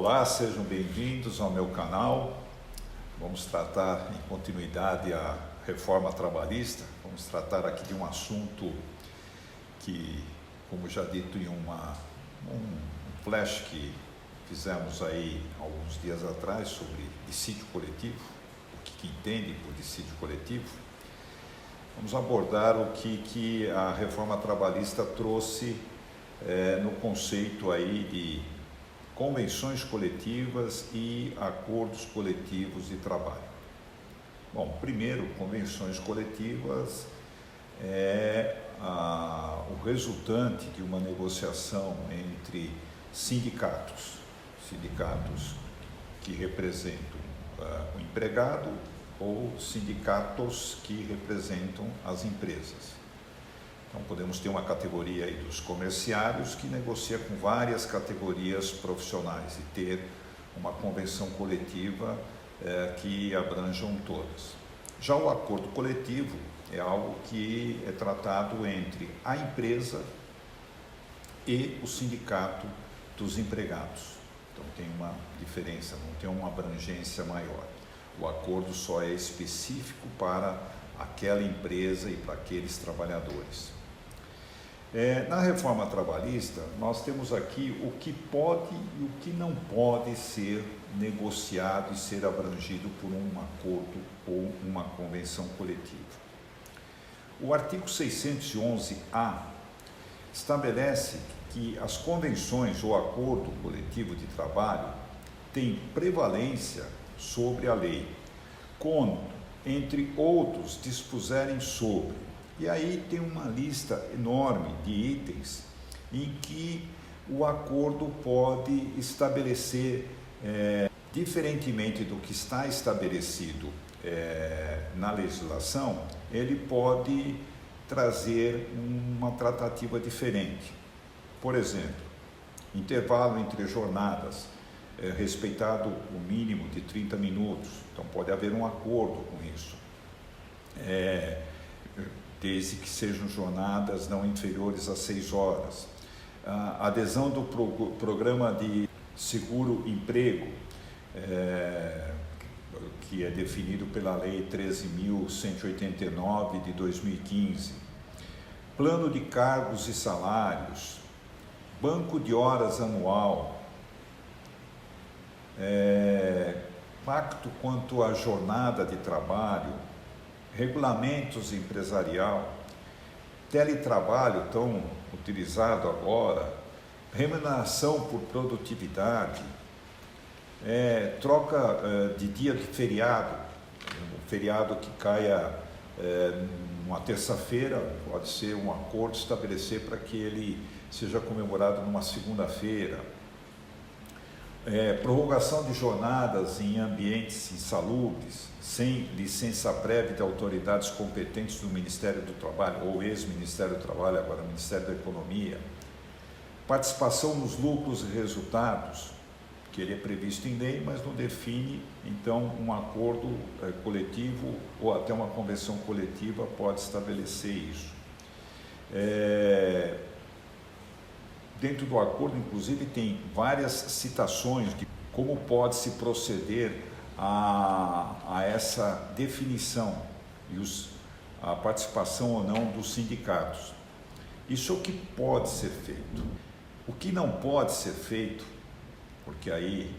Olá, sejam bem-vindos ao meu canal. Vamos tratar em continuidade a reforma trabalhista. Vamos tratar aqui de um assunto que, como já dito em um flash que fizemos aí alguns dias atrás sobre dissídio coletivo, o que entende por dissídio coletivo, vamos abordar o que a reforma trabalhista trouxe no conceito aí de convenções coletivas e acordos coletivos de trabalho. Bom, primeiro, convenções coletivas é o resultante de uma negociação entre sindicatos que representam o empregado ou sindicatos que representam as empresas. Então, podemos ter uma categoria aí dos comerciários que negocia com várias categorias profissionais e ter uma convenção coletiva que abranjam todas. Já o acordo coletivo é algo que é tratado entre a empresa e o sindicato dos empregados. Então, tem uma diferença, não tem uma abrangência maior. O acordo só é específico para aquela empresa e para aqueles trabalhadores. Na reforma trabalhista, nós temos aqui o que pode e o que não pode ser negociado e ser abrangido por um acordo ou uma convenção coletiva. O artigo 611-A estabelece que as convenções ou acordo coletivo de trabalho têm prevalência sobre a lei, quando, entre outros, dispuserem sobre. E aí tem uma lista enorme de itens em que o acordo pode estabelecer, diferentemente do que está estabelecido na legislação, ele pode trazer uma tratativa diferente. Por exemplo, intervalo entre jornadas, respeitado o mínimo de 30 minutos, então pode haver um acordo com isso. Desde que sejam jornadas não inferiores a 6 horas. A adesão do programa de seguro-emprego, que é definido pela Lei 13.189 de 2015. Plano de cargos e salários, banco de horas anual, pacto quanto à jornada de trabalho, regulamentos empresarial, teletrabalho tão utilizado agora, remuneração por produtividade, troca de dia de feriado, um feriado que caia numa terça-feira, pode ser um acordo estabelecer para que ele seja comemorado numa segunda-feira, prorrogação de jornadas em ambientes insalubres, sem licença prévia de autoridades competentes do Ministério do Trabalho, ou ex-Ministério do Trabalho, agora Ministério da Economia, participação nos lucros e resultados, que ele é previsto em lei, mas não define, então, um acordo coletivo ou até uma convenção coletiva pode estabelecer isso. Dentro do acordo, inclusive, tem várias citações de como pode se proceder a essa definição e a participação ou não dos sindicatos. Isso é o que pode ser feito. O que não pode ser feito, porque aí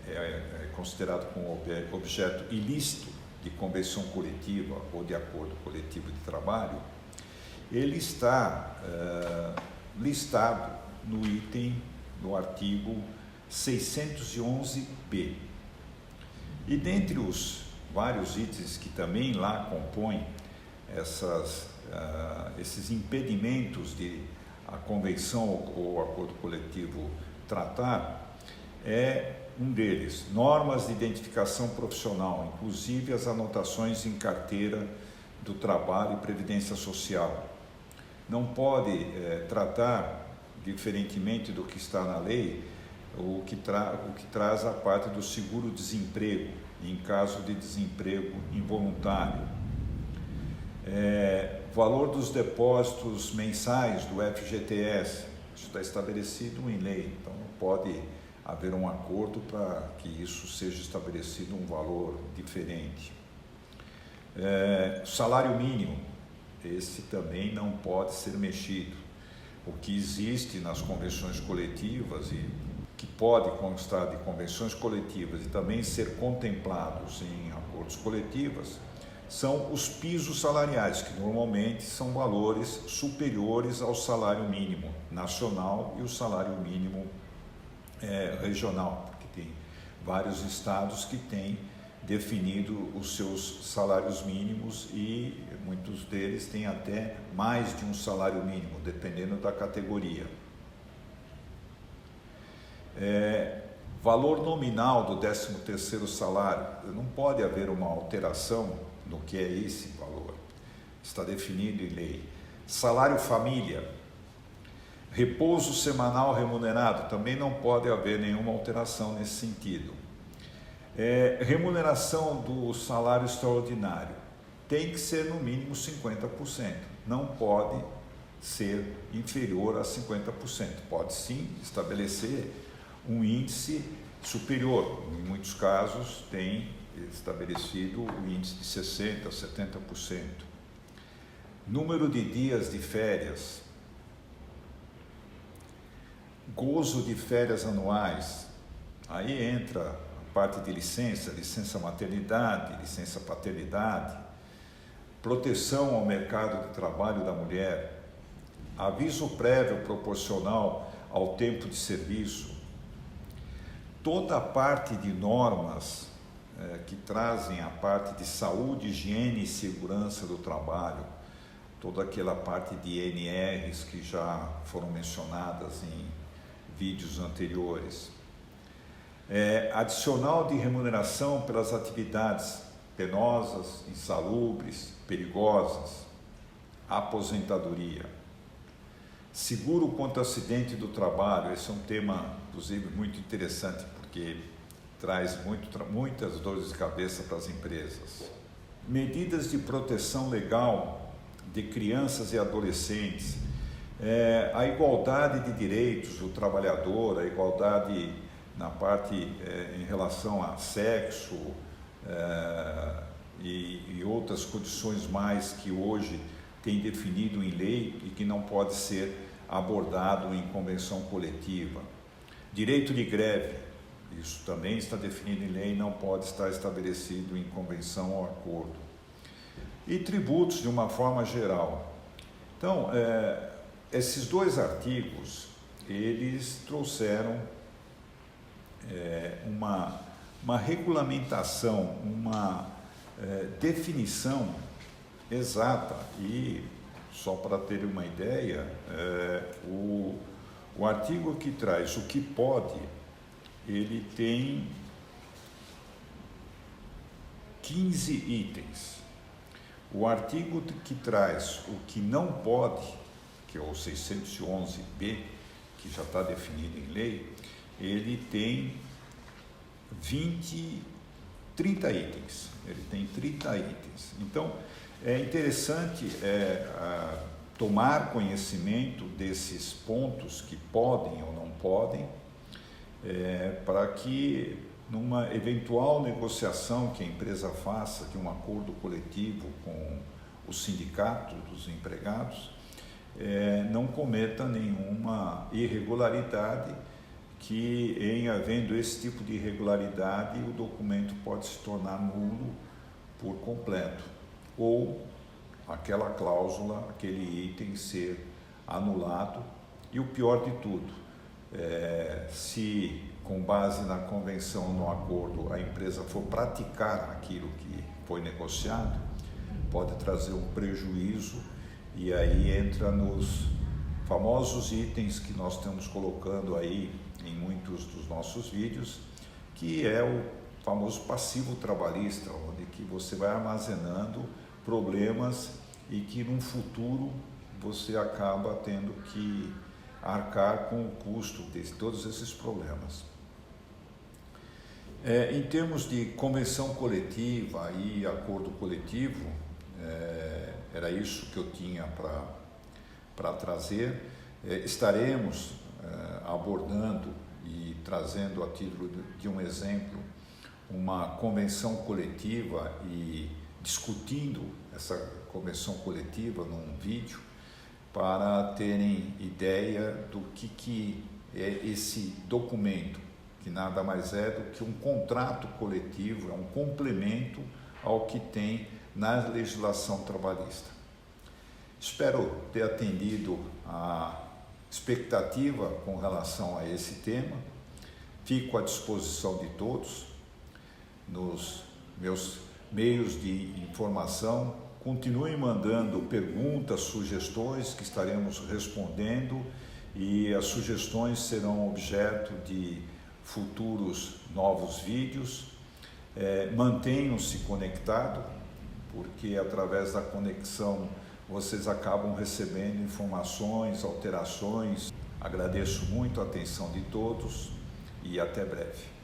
é considerado como objeto ilícito de convenção coletiva ou de acordo coletivo de trabalho, ele está listado no artigo 611-B. E dentre os vários itens que também lá compõem esses impedimentos de a convenção ou acordo coletivo tratar, um deles, normas de identificação profissional, inclusive as anotações em carteira do trabalho e previdência social. Não pode tratar, diferentemente do que está na lei, o que traz a parte do seguro-desemprego, em caso de desemprego involuntário. Valor dos depósitos mensais do FGTS, isso está estabelecido em lei, então não pode haver um acordo para que isso seja estabelecido um valor diferente. Salário mínimo, esse também não pode ser mexido. O que existe nas convenções coletivas e que pode constar de convenções coletivas e também ser contemplados em acordos coletivos são os pisos salariais, que normalmente são valores superiores ao salário mínimo nacional e o salário mínimo regional, porque tem vários estados que têm definido os seus salários mínimos e muitos deles têm até mais de um salário mínimo, dependendo da categoria. Valor nominal do 13º salário, não pode haver uma alteração no que é esse valor, está definido em lei. Salário família, repouso semanal remunerado, também não pode haver nenhuma alteração nesse sentido. Remuneração do salário extraordinário, tem que ser no mínimo 50%, não pode ser inferior a 50%, pode sim estabelecer um índice superior, em muitos casos tem estabelecido o índice de 60%, 70%. Número de dias de férias, gozo de férias anuais, aí entra a parte de licença maternidade, licença paternidade, proteção ao mercado de trabalho da mulher, aviso prévio proporcional ao tempo de serviço, toda a parte de normas que trazem a parte de saúde, higiene e segurança do trabalho, toda aquela parte de NRs que já foram mencionadas em vídeos anteriores. Adicional de remuneração pelas atividades penosas, insalubres, perigosas, aposentadoria. Seguro contra acidente do trabalho, esse é um tema, inclusive, muito interessante, porque traz muitas dores de cabeça para as empresas. Medidas de proteção legal de crianças e adolescentes, a igualdade de direitos do trabalhador, a igualdade na parte em relação a sexo e outras condições mais que hoje tem definido em lei e que não pode ser abordado em convenção coletiva. Direito de greve, isso também está definido em lei e não pode estar estabelecido em convenção ou acordo. E tributos de uma forma geral. Então, esses dois artigos, eles trouxeram uma regulamentação, uma definição exata e, só para ter uma ideia, o artigo que traz o que pode, ele tem 15 itens. O artigo que traz o que não pode, que é o 611B, que já está definido em lei, ele tem 30 itens. Ele tem 30 itens. Então, é interessante tomar conhecimento desses pontos que podem ou não podem, para que numa eventual negociação que a empresa faça de um acordo coletivo com o sindicato dos empregados, não cometa nenhuma irregularidade, que em havendo esse tipo de irregularidade o documento pode se tornar nulo por completo, ou aquela cláusula, aquele item ser anulado. E o pior de tudo, se com base na convenção, no acordo, a empresa for praticar aquilo que foi negociado, pode trazer um prejuízo, e aí entra nos famosos itens que nós estamos colocando aí em muitos dos nossos vídeos, que é o famoso passivo trabalhista, onde que você vai armazenando problemas e que num futuro você acaba tendo que arcar com o custo de todos esses problemas. Em termos de convenção coletiva e acordo coletivo, era isso que eu tinha para trazer. Estaremos abordando e trazendo a título de um exemplo uma convenção coletiva e discutindo essa convenção coletiva num vídeo para terem ideia do que é esse documento, que nada mais é do que um contrato coletivo, é um complemento ao que tem na legislação trabalhista. Espero ter atendido a expectativa com relação a esse tema. Fico à disposição de todos nos meus meios de informação. Continuem mandando perguntas, sugestões que estaremos respondendo, e as sugestões serão objeto de futuros novos vídeos. Mantenham-se conectados, porque através da conexão vocês acabam recebendo informações, alterações. Agradeço muito a atenção de todos e até breve.